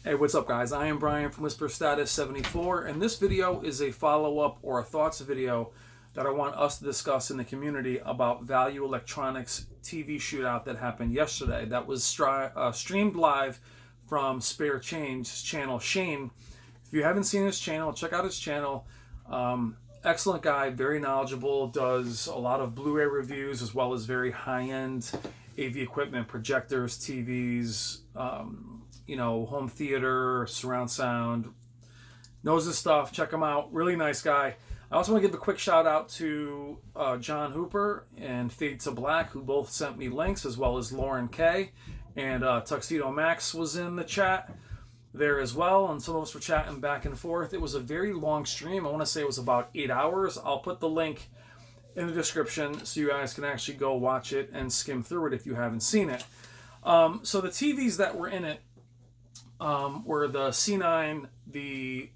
Hey, what's up, guys? I am Brian from Whisper Status 74, and this video is a follow-up or a thoughts video that I want us to discuss in the community about Value Electronics TV shootout that happened yesterday. That was streamed live from Spare Change's channel. Shane, if you haven't seen his channel, check out his channel. Excellent guy, very knowledgeable, does a lot of Blu-ray reviews as well as very high-end AV equipment, projectors, TVs, home theater, surround sound, knows his stuff. Check him out. Really nice guy. I also want to give a quick shout out to John Hooper and Fade to Black, who both sent me links, as well as Lauren K. And Tuxedo Max was in the chat there as well, and some of us were chatting back and forth. It was a very long stream. I want to say it was about 8 hours. I'll put the link in the description so you guys can actually go watch it and skim through it if you haven't seen it. So the TVs that were in it were the C9, the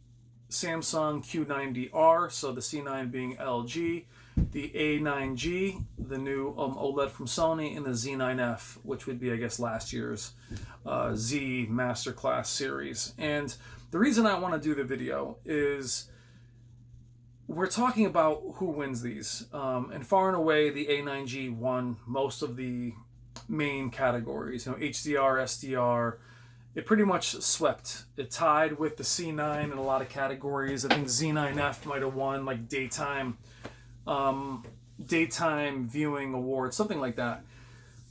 Samsung Q90R, so the C9 being LG, the A9G, the new OLED from Sony, and the Z9F, which would be, I guess, last year's Z Masterclass series. And the reason I want to do the video is we're talking about who wins these. And far and away, the A9G won most of the main categories. HDR, SDR, it pretty much swept. It tied with the C9 in a lot of categories. I think Z9F might have won like daytime viewing award, something like that.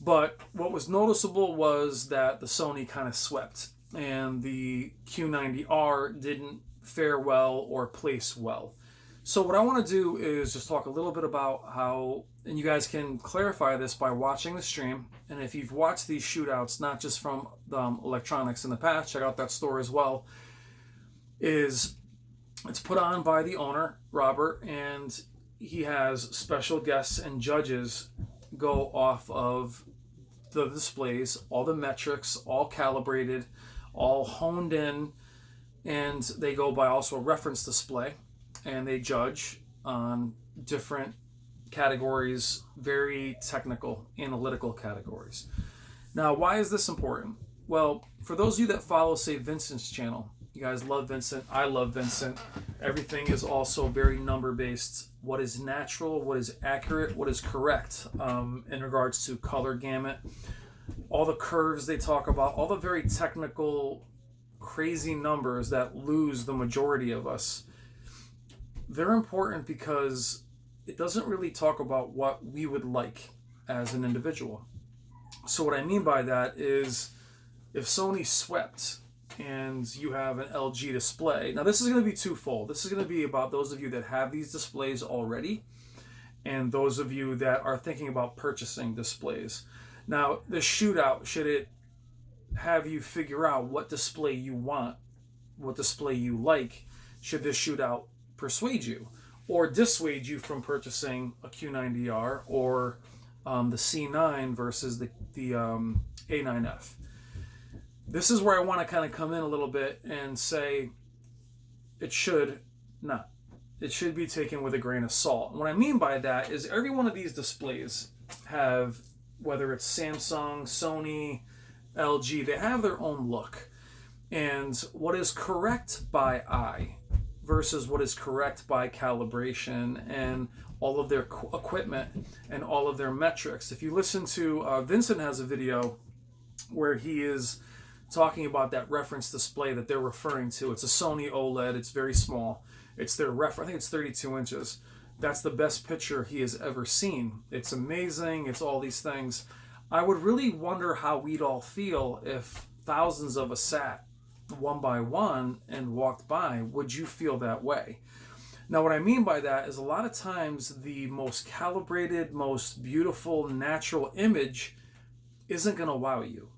But what was noticeable was that the Sony kind of swept, and the Q90R didn't fare well or place well. So what I want to do is just talk a little bit about how, and you guys can clarify this by watching the stream. And if you've watched these shootouts, not just from electronics in the past, check out that store as well. It's put on by the owner, Robert, and he has special guests and judges go off of the displays, all the metrics, all calibrated, all honed in, and they go by also a reference display. And they judge on different categories, very technical, analytical categories. Now, why is this important? Well, for those of you that follow, say, Vincent's channel, you guys love Vincent, I love Vincent. Everything is also very number-based. What is natural, what is accurate, what is correct in regards to color gamut, all the curves they talk about, all the very technical, crazy numbers that lose the majority of us. They're important because it doesn't really talk about what we would like as an individual. So what I mean by that is if Sony swept and you have an LG display, now this is going to be twofold. This is going to be about those of you that have these displays already and those of you that are thinking about purchasing displays. Now, the shootout, should it have you figure out what display you want, what display you like, should this shootout persuade you or dissuade you from purchasing a Q90R or the C9 versus the A9F. This is where I want to kind of come in a little bit and say it should not. It should be taken with a grain of salt. And what I mean by that is every one of these displays have, whether it's Samsung, Sony, LG, they have their own look. And what is correct by eye versus what is correct by calibration and all of their equipment and all of their metrics. If you listen to, Vincent has a video where he is talking about that reference display that they're referring to. It's a Sony OLED, it's very small. It's their I think it's 32 inches. That's the best picture he has ever seen. It's amazing, it's all these things. I would really wonder how we'd all feel if thousands of us sat one by one and walked by. Would you feel that way? Now, what I mean by that is a lot of times the most calibrated, most beautiful, natural image isn't going to wow you.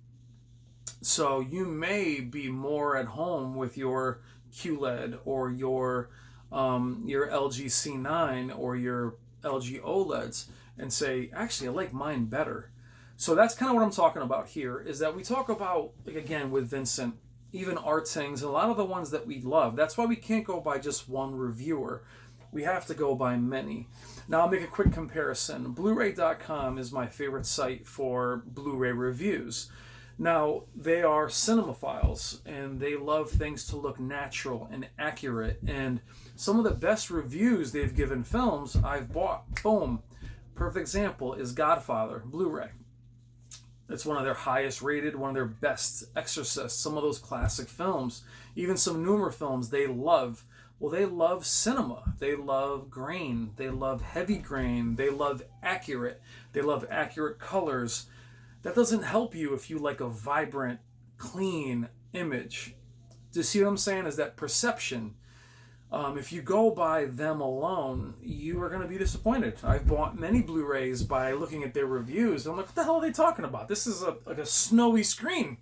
So you may be more at home with your QLED or your LG C9 or your LG OLEDs and say, actually, I like mine better. So that's kind of what I'm talking about here, is that we talk about, like, again, with Vincent, even Artings, and a lot of the ones that we love. That's why we can't go by just one reviewer. We have to go by many. Now, I'll make a quick comparison. Blu-ray.com is my favorite site for Blu-ray reviews. Now, they are cinemaphiles and they love things to look natural and accurate. And some of the best reviews they've given films I've bought. Boom. Perfect example is Godfather, Blu-ray. It's one of their highest rated, one of their best. Exorcist, some of those classic films, even some newer films they love. Well, they love cinema. They love grain. They love heavy grain. They love accurate. They love accurate colors. That doesn't help you if you like a vibrant, clean image. Do you see what I'm saying? Is that perception? If you go by them alone, you are going to be disappointed. I've bought many Blu-rays by looking at their reviews. I'm like, what the hell are they talking about? This is like a snowy screen.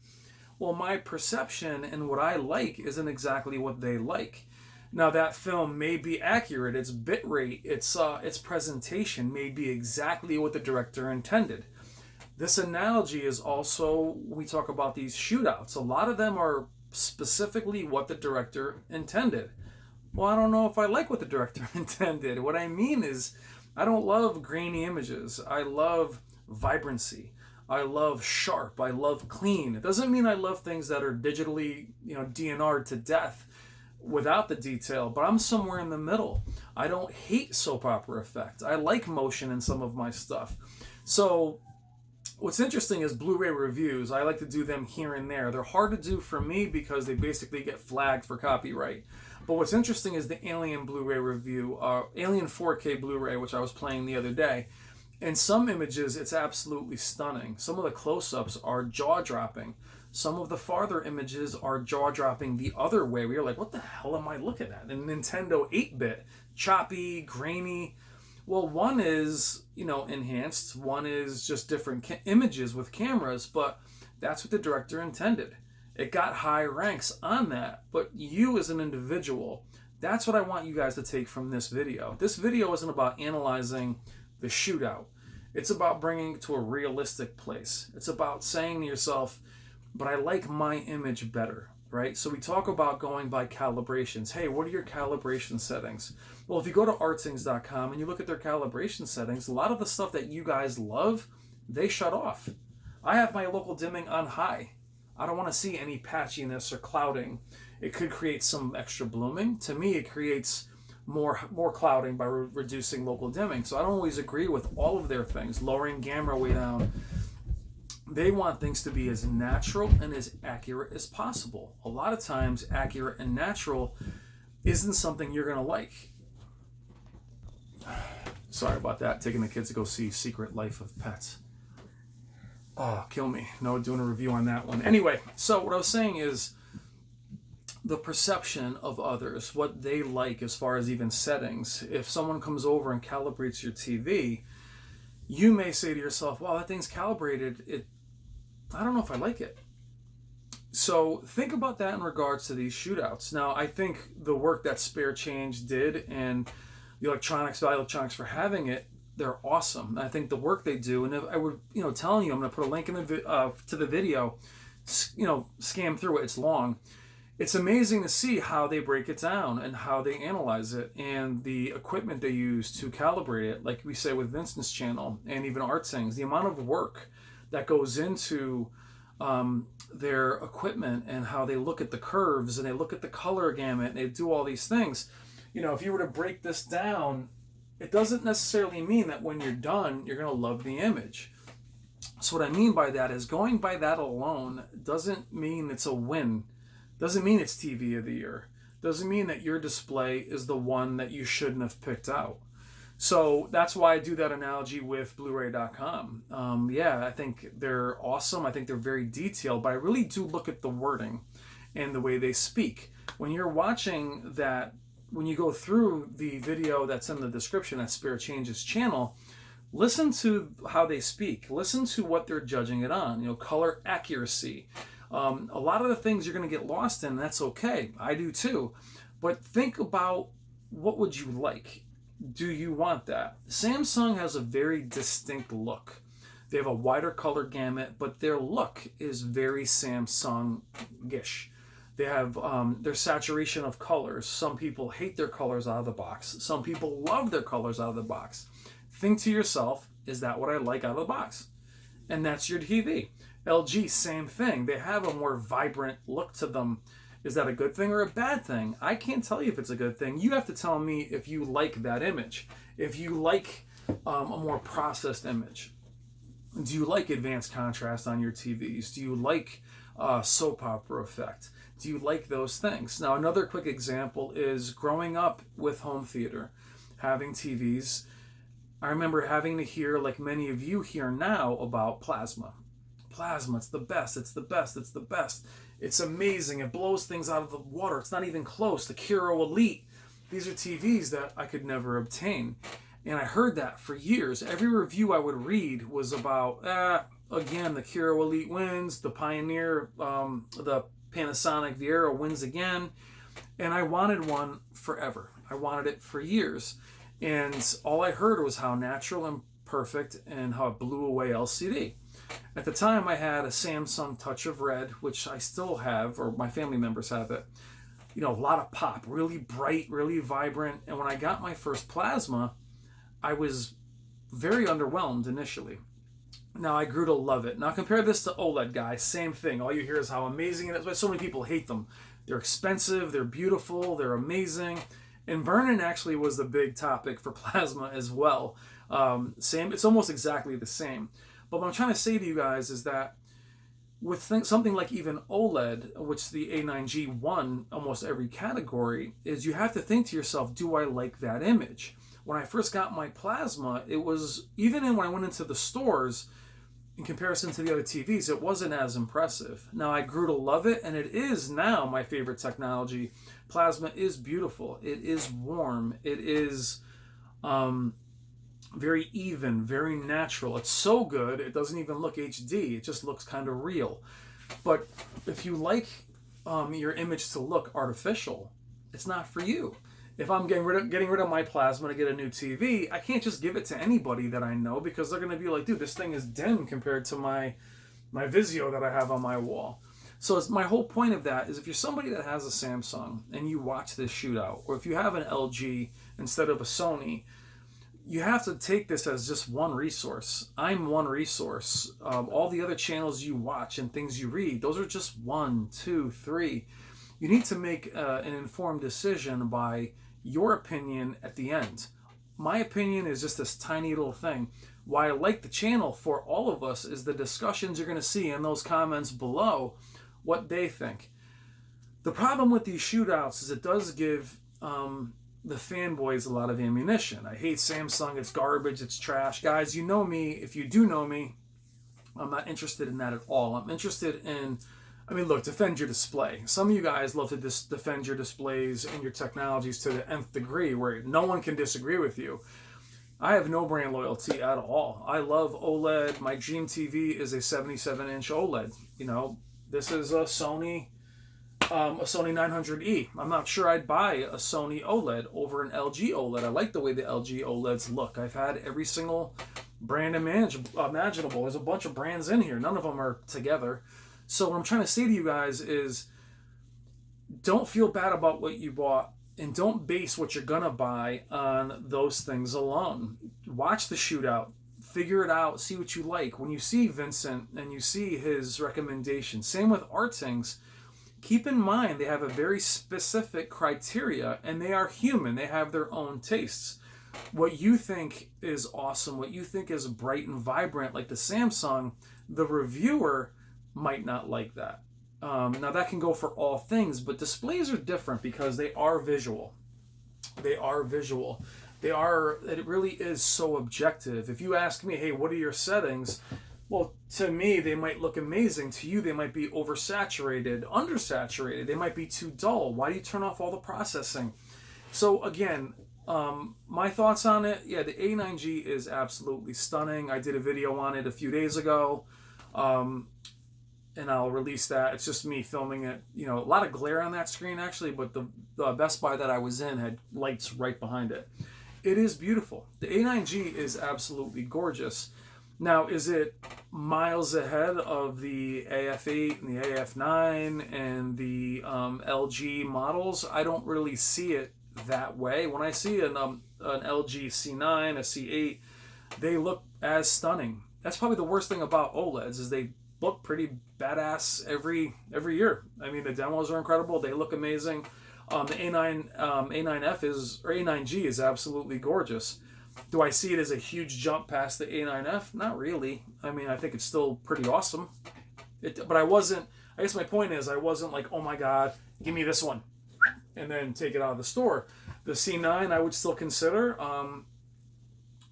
Well, my perception and what I like isn't exactly what they like. Now, that film may be accurate. Its bitrate, its presentation may be exactly what the director intended. This analogy is also, we talk about these shootouts. A lot of them are specifically what the director intended. Well, I don't know if I like what the director intended. What I mean is, I don't love grainy images. I love vibrancy. I love sharp. I love clean. It doesn't mean I love things that are digitally, DNR'd to death without the detail, but I'm somewhere in the middle. I don't hate soap opera effect. I like motion in some of my stuff. So what's interesting is Blu-ray reviews. I like to do them here and there. They're hard to do for me because they basically get flagged for copyright. But what's interesting is the Alien Blu-ray review, Alien 4K Blu-ray, which I was playing the other day. In some images, it's absolutely stunning. Some of the close-ups are jaw-dropping. Some of the farther images are jaw-dropping the other way. Where you're like, what the hell am I looking at? And Nintendo 8-bit, choppy, grainy. Well, one is, enhanced. One is just different images with cameras, but that's what the director intended. It got high ranks on that, but you as an individual, that's what I want you guys to take from this video. This video isn't about analyzing the shootout. It's about bringing it to a realistic place. It's about saying to yourself, but I like my image better, right? So we talk about going by calibrations. Hey, what are your calibration settings? Well, if you go to artthings.com and you look at their calibration settings, a lot of the stuff that you guys love, they shut off. I have my local dimming on high. I don't want to see any patchiness or clouding. It could create some extra blooming. To me, it creates more clouding by reducing local dimming. So I don't always agree with all of their things. Lowering gamma way down. They want things to be as natural and as accurate as possible. A lot of times, accurate and natural isn't something you're going to like. Sorry about that. Taking the kids to go see Secret Life of Pets. Oh, kill me. No, doing a review on that one. Anyway, so what I was saying is the perception of others, what they like as far as even settings. If someone comes over and calibrates your TV, you may say to yourself, wow, that thing's calibrated. I don't know if I like it. So think about that in regards to these shootouts. Now, I think the work that Spare Change did and the Electronics, Value Electronics for having it, they're awesome. I think the work they do, and if I were, telling you, I'm going to put a link in to the video, scan through it. It's long. It's amazing to see how they break it down and how they analyze it and the equipment they use to calibrate it. Like we say with Vincent's channel and even Art Things, the amount of work that goes into their equipment and how they look at the curves and they look at the color gamut and they do all these things. If you were to break this down, it doesn't necessarily mean that when you're done, you're going to love the image. So what I mean by that is going by that alone doesn't mean it's a win. Doesn't mean it's TV of the year. Doesn't mean that your display is the one that you shouldn't have picked out. So that's why I do that analogy with Blu-ray.com. I think they're awesome. I think they're very detailed, but I really do look at the wording and the way they speak. When you're watching that, when you go through the video that's in the description at Spare Change's channel, listen to how they speak. Listen to what they're judging it on. Color accuracy. A lot of the things you're going to get lost in, that's okay. I do too. But think about, what would you like? Do you want that? Samsung has a very distinct look. They have a wider color gamut, but their look is very Samsung-ish. They have their saturation of colors. Some people hate their colors out of the box. Some people love their colors out of the box. Think to yourself, is that what I like out of the box? And that's your TV. LG, same thing. They have a more vibrant look to them. Is that a good thing or a bad thing? I can't tell you if it's a good thing. You have to tell me if you like that image. If you like a more processed image. Do you like advanced contrast on your TVs? Do you like soap opera effect? Do you like those things? Now, another quick example is growing up with home theater, having TVs. I remember having to hear, like many of you hear now, about plasma. Plasma, it's the best, it's the best, it's the best. It's amazing, it blows things out of the water. It's not even close. The Kiro Elite, these are TVs that I could never obtain. And I heard that for years. Every review I would read was about, again, the Kiro Elite wins, the Pioneer, the Panasonic Viera wins again. And I wanted one forever. I wanted it for years. And all I heard was how natural and perfect and how it blew away LCD. At the time, I had a Samsung Touch of Red, which I still have, or my family members have it. You know, a lot of pop, really bright, really vibrant. And when I got my first plasma, I was very underwhelmed initially. Now I grew to love it. Now compare this to OLED, guys. Same thing. All you hear is how amazing it is. But so many people hate them. They're expensive, they're beautiful, they're amazing. And burn-in actually was the big topic for plasma as well. Same. It's almost exactly the same. But what I'm trying to say to you guys is that with something like even OLED, which the A9G won almost every category, is you have to think to yourself, do I like that image? When I first got my plasma, it was, even when I went into the stores, in comparison to the other TVs, it wasn't as impressive. Now I grew to love it, and it is now my favorite technology. Plasma is beautiful. It is warm. It is very even, very natural. It's so good, it doesn't even look HD. It just looks kind of real. But if you like your image to look artificial, it's not for you. If I'm getting rid of my plasma to get a new TV, I can't just give it to anybody that I know, because they're going to be like, dude, this thing is dim compared to my Vizio that I have on my wall. So my whole point of that is, if you're somebody that has a Samsung and you watch this shootout, or if you have an LG instead of a Sony, you have to take this as just one resource. I'm one resource. All the other channels you watch and things you read, those are just 1, 2, 3. You need to make an informed decision by your opinion at the end. My opinion is just this tiny little thing. Why I like the channel for all of us is the discussions you're going to see in those comments below, what they think. The problem with these shootouts is it does give the fanboys a lot of ammunition. I hate Samsung, it's garbage, it's trash. Guys, you know me. If you do know me, I'm not interested in that at all. I'm interested in, look, defend your display. Some of you guys love to defend your displays and your technologies to the nth degree, where no one can disagree with you. I have no brand loyalty at all. I love OLED. My dream TV is a 77-inch OLED. You know, this is a Sony 900E. I'm not sure I'd buy a Sony OLED over an LG OLED. I like the way the LG OLEDs look. I've had every single brand imaginable. There's a bunch of brands in here. None of them are together. So what I'm trying to say to you guys is, don't feel bad about what you bought, and don't base what you're gonna buy on those things alone. Watch the shootout, figure it out, see what you like. When you see Vincent and you see his recommendation, same with Artings, keep in mind they have a very specific criteria, and they are human. They have their own tastes. What you think is awesome, what you think is bright and vibrant, like the Samsung, the reviewer might not like that. Now that can go for all things, but displays are different because they are visual. They are visual. It really is so objective. If you ask me, hey, what are your settings? Well, to me, they might look amazing. To you, they might be oversaturated, undersaturated. They might be too dull. Why do you turn off all the processing? So again, my thoughts on it, yeah, the A9G is absolutely stunning. I did a video on it a few days ago. And I'll release that. It's just me filming it. You know, a lot of glare on that screen actually, but the Best Buy that I was in had lights right behind it. It is beautiful. The A9G is absolutely gorgeous. Now, is it miles ahead of the AF8 and the AF9 and the LG models? I don't really see it that way. When I see an LG C9, a C8, they look as stunning. That's probably the worst thing about OLEDs, is they look pretty badass every year. I mean, the demos are incredible. They look amazing. The A9F is, or A9G is absolutely gorgeous. Do I see it as a huge jump past the A9F? Not really. I mean, I think it's still pretty awesome. But I wasn't, I guess my point is, I wasn't like, oh my God, give me this one, and then take it out of the store. The C9 I would still consider.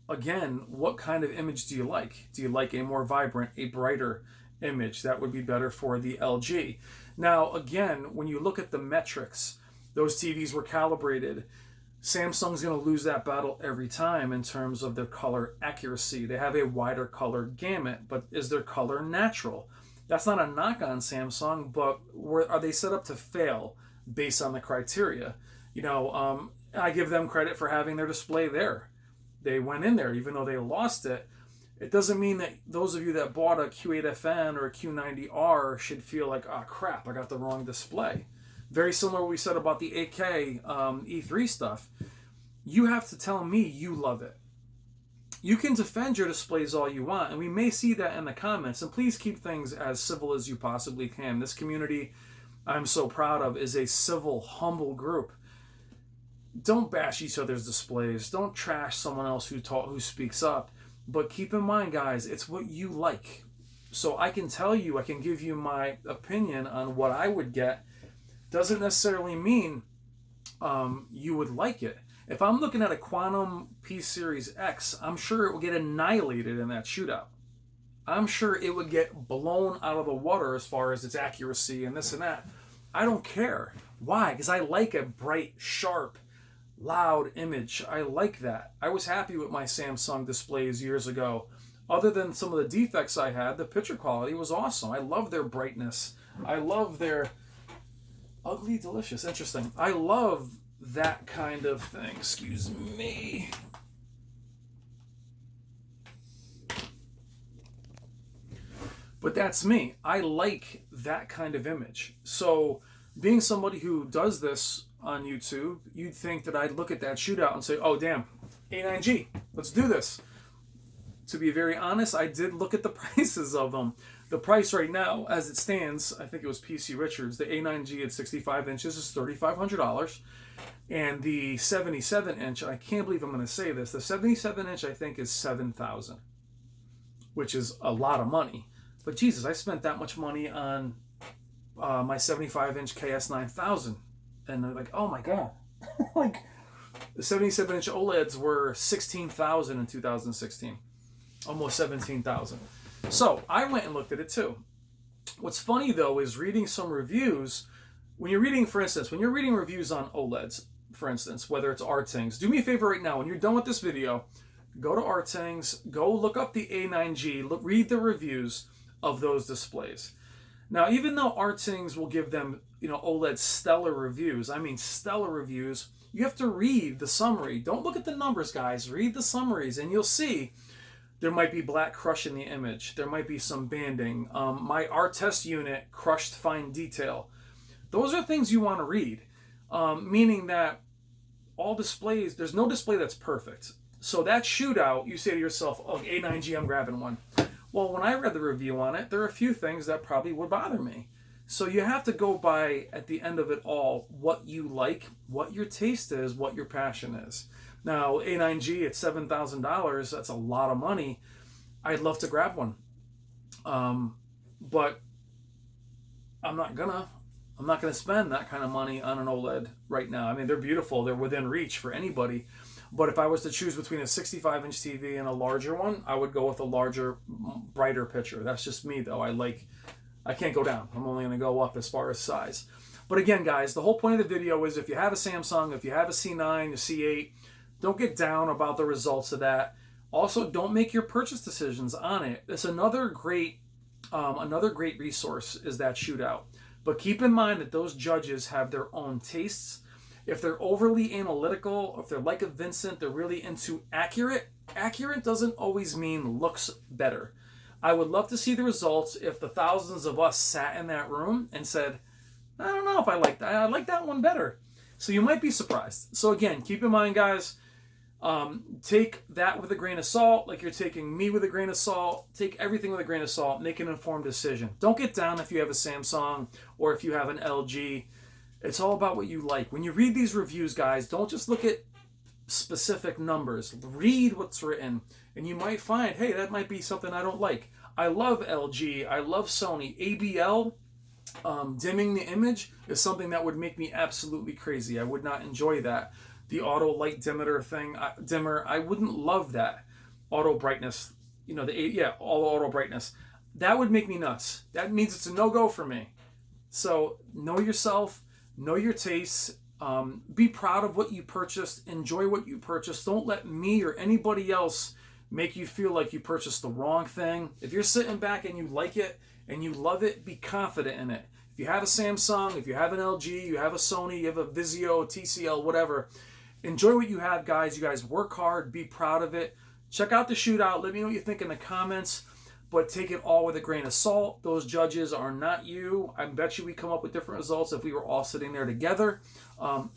Again, what kind of image do you like? Do you like a more vibrant, a brighter image? That would be better for the LG. Now, again, when you look at the metrics, those TVs were calibrated. Samsung's going to lose that battle every time in terms of their color accuracy. They have a wider color gamut, but is their color natural? That's not a knock on Samsung, but are they set up to fail based on the criteria? You know, I give them credit for having their display there. They went in there, even though they lost it. It doesn't mean that those of you that bought a Q8FN or a Q90R should feel like, oh crap, I got the wrong display. Very similar to what we said about the 8K E3 stuff. You have to tell me you love it. You can defend your displays all you want, and we may see that in the comments. And please keep things as civil as you possibly can. This community I'm so proud of is a civil, humble group. Don't bash each other's displays. Don't trash someone else who speaks up. But keep in mind, guys, it's what you like. So I can tell you, I can give you my opinion on what I would get. Doesn't necessarily mean you would like it. If I'm looking at a Quantum P Series X, I'm sure it will get annihilated in that shootout. I'm sure it would get blown out of the water as far as its accuracy and this and that. I don't care. Why? Because I like a bright, sharp, loud image. I like that. I was happy with my Samsung displays years ago. Other than some of the defects I had, the picture quality was awesome. I love their brightness. I love their ugly, delicious. Interesting. I love that kind of thing. Excuse me. But that's me. I like that kind of image. So being somebody who does this on YouTube, you'd think that I'd look at that shootout and say, oh damn, A9G, let's do this. To be very honest, I did look at the prices of them. The price right now, as it stands, I think it was PC Richards, the A9G at 65 inches is $3,500. And the 77 inch, I can't believe I'm going to say this, the 77 inch I think is $7,000, which is a lot of money. But Jesus, I spent that much money on my 75 inch KS9000. And they're like, oh my God. Like, the 77 inch OLEDs were $16,000 in 2016. Almost $17,000. So I went and looked at it too. What's funny though is reading some reviews. When you're reading, for instance, when you're reading reviews on OLEDs, for instance, whether it's Artings, do me a favor right now. When you're done with this video, go to Artings, go look up the A9G, read the reviews of those displays. Now, even though Artings will give them, OLED stellar reviews, you have to read the summary. Don't look at the numbers, guys. Read the summaries, and you'll see there might be black crush in the image. There might be some banding. My R-Test unit crushed fine detail. Those are things you want to read, meaning that all displays, there's no display that's perfect. So that shootout, you say to yourself, oh, A9G, I'm grabbing one. Well, when I read the review on it, there are a few things that probably would bother me. So you have to go by, at the end of it all, what you like, what your taste is, what your passion is. Now, A9G at $7,000, that's a lot of money. I'd love to grab one. But I'm not gonna spend that kind of money on an OLED right now. I mean, they're beautiful. They're within reach for anybody. But if I was to choose between a 65-inch TV and a larger one, I would go with a larger, brighter picture. That's just me, though. I can't go down. I'm only going to go up as far as size. But again, guys, the whole point of the video is if you have a Samsung, if you have a C9, a C8, don't get down about the results of that. Also, don't make your purchase decisions on it. It's another great resource is that shootout. But keep in mind that those judges have their own tastes. If they're overly analytical, if they're like a Vincent, they're really into accurate. Accurate doesn't always mean looks better. I would love to see the results if the thousands of us sat in that room and said, I don't know if I like that. I like that one better. So you might be surprised. So again, keep in mind, guys, Take that with a grain of salt, like you're taking me with a grain of salt. Take everything with a grain of salt. Make an informed decision. Don't get down if you have a Samsung or if you have an LG. It's all about what you like. When you read these reviews, guys, don't just look at specific numbers. Read what's written, and you might find, hey, that might be something I don't like. I love LG. I love Sony. ABL, dimming the image, is something that would make me absolutely crazy. I would not enjoy that. The auto light dimmer, I wouldn't love that. Auto brightness, all auto brightness. That would make me nuts. That means it's a no-go for me. So know yourself, know your tastes, be proud of what you purchased, enjoy what you purchased. Don't let me or anybody else make you feel like you purchased the wrong thing. If you're sitting back and you like it and you love it, be confident in it. If you have a Samsung, if you have an LG, you have a Sony, you have a Vizio, TCL, whatever, enjoy what you have, guys. You guys work hard, be proud of it. Check out the shootout. Let me know what you think in the comments, but take it all with a grain of salt. Those judges are not you. I bet you we come up with different results if we were all sitting there together.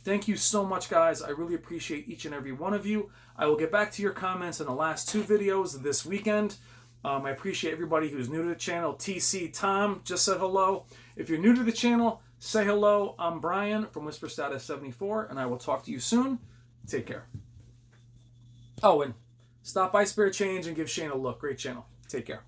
Thank you so much, guys. I really appreciate each and every one of you. I will get back to your comments in the last 2 videos this weekend. I appreciate everybody who's new to the channel. TC Tom just said hello. If you're new to the channel, say hello. I'm Brian from Whisper Status 74, and I will talk to you soon. Take care. Oh, and stop by Spare Change and give Shane a look. Great channel. Take care.